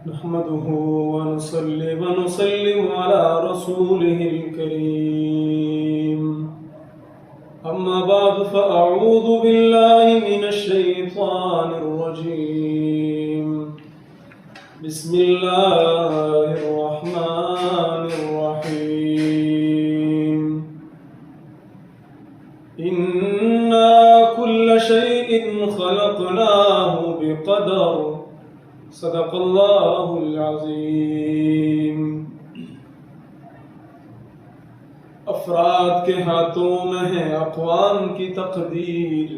نحمده ونصلي ونسلم على رسوله الكريم أما بعد فأعوذ بالله من الشيطان الرجيم بسم الله الرحمن الرحيم إنا كل شيء خلقناه بقدر صدق اللہ العظیم۔ افراد کے ہاتھوں میں ہے اقوام کی تقدیر،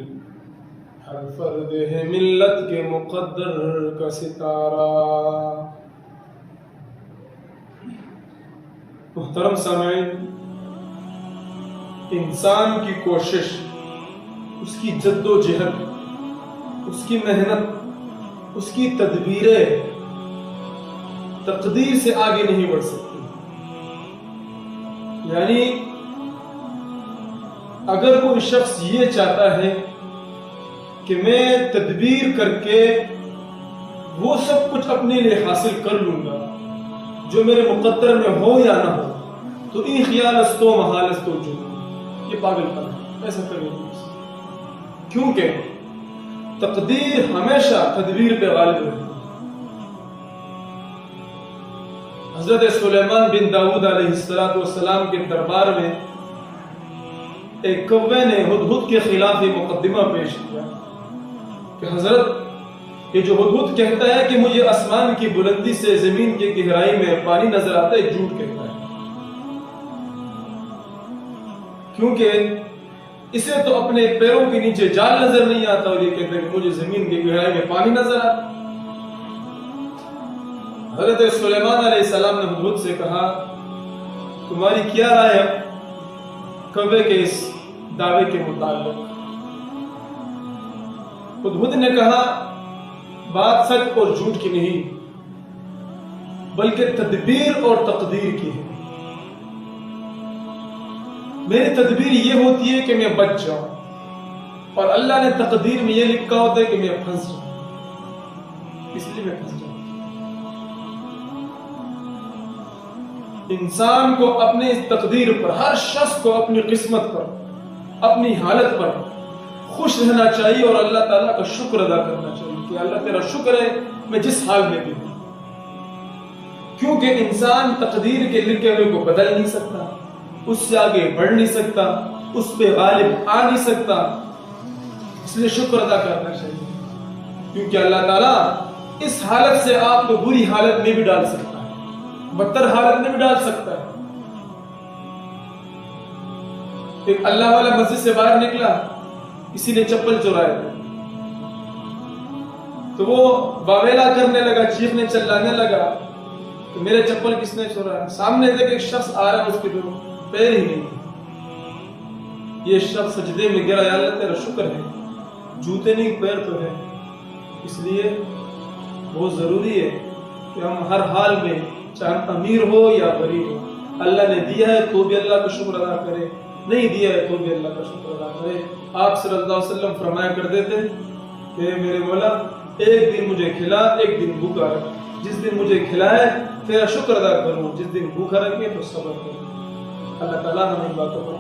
ہر فرد ہے ملت کے مقدر کا ستارہ۔ محترم سامعین، انسان کی کوشش، اس کی جد و جہد، اس کی محنت، اس کی تدبیریں تقدیر سے آگے نہیں بڑھ سکتی۔ یعنی اگر کوئی شخص یہ چاہتا ہے کہ میں تدبیر کر کے وہ سب کچھ اپنے لیے حاصل کر لوں گا جو میرے مقدر میں ہو یا نہ ہو، تو این خیال استو محال استو جو یہ پاگل پن ہے، ایسا کرنے کی۔ کیونکہ تقدیر ہمیشہ تدبیر پہ غالب ہے۔ حضرت سلیمان بن داؤد علیہ السلام کے دربار میں ایک کوے نے ہدہد کے خلاف یہ مقدمہ پیش کیا کہ حضرت، یہ جو ہدہد کہتا ہے کہ مجھے آسمان کی بلندی سے زمین کی گہرائی میں پانی نظر آتا ہے، جھوٹ کہتا ہے، کیونکہ اسے تو اپنے پیروں کے نیچے جال نظر نہیں آتا اور یہ کہتا ہے کہ مجھے زمین کی گہرائی میں پانی نظر آتا۔ حضرت سلیمان علیہ السلام نے ہدہد سے کہا، تمہاری کیا رائے ہے کوے کے اس دعوے کے متعلق؟ ہدہد نے کہا، بات سچ اور جھوٹ کی نہیں بلکہ تدبیر اور تقدیر کی ہے۔ میری تدبیر یہ ہوتی ہے کہ میں بچ جاؤں، اور اللہ نے تقدیر میں یہ لکھا ہوتا ہے کہ میں پھنس جاؤں، اس لیے میں پھنس جاؤں۔ انسان کو اپنے اس تقدیر پر، ہر شخص کو اپنی قسمت پر، اپنی حالت پر خوش رہنا چاہیے اور اللہ تعالیٰ کا شکر ادا کرنا چاہیے کہ اللہ تیرا شکر ہے میں جس حال میں بھی ہوں، کیونکہ انسان تقدیر کے لکھے ہوئے کو بدل نہیں سکتا، اس سے آگے بڑھ نہیں سکتا، اس پہ غالب آ نہیں سکتا، اس لیے شکر ادا کرنا چاہیے، کیونکہ اللہ تعالیٰ اس حالت سے آپ کو بری حالت میں بھی ڈال سکتا ہے، بدتر حالت میں بھی ڈال سکتا ہے۔ ایک اللہ والا مسجد سے باہر نکلا، کسی نے چپل چرایا تو وہ واویلا کرنے لگا، چیخنے چلانے لگا کہ میرے چپل کس نے چرایا؟ سامنے دیکھ ایک شخص آ رہا ہے، اس کے دو پیر ہی نہیں، یہ شخص سجدے میں گرا، یا اللہ تیرا شکر ہے جوتے نہیں پیر تو ہے۔ اس لیے بہت ضروری ہے کہ ہم ہر حال میں، چاہے امیر ہو یا غریب ہو، اللہ نے دیا ہے تو بھی اللہ کا شکر ادا کرے، نہیں دیا ہے تو بھی اللہ کا شکر ادا کرے۔ آپ صلی اللہ علیہ وسلم فرمایا کرتے تھے کہ میرے مولا ایک دن مجھے کھلا، ایک دن بھوکا رکھ، جس دن مجھے کھلائے تیرا شکر ادا کروں، جس دن بھوکا رکھے تو صبر کروں۔ اللہ تعالیٰ ہمیں باتوں پر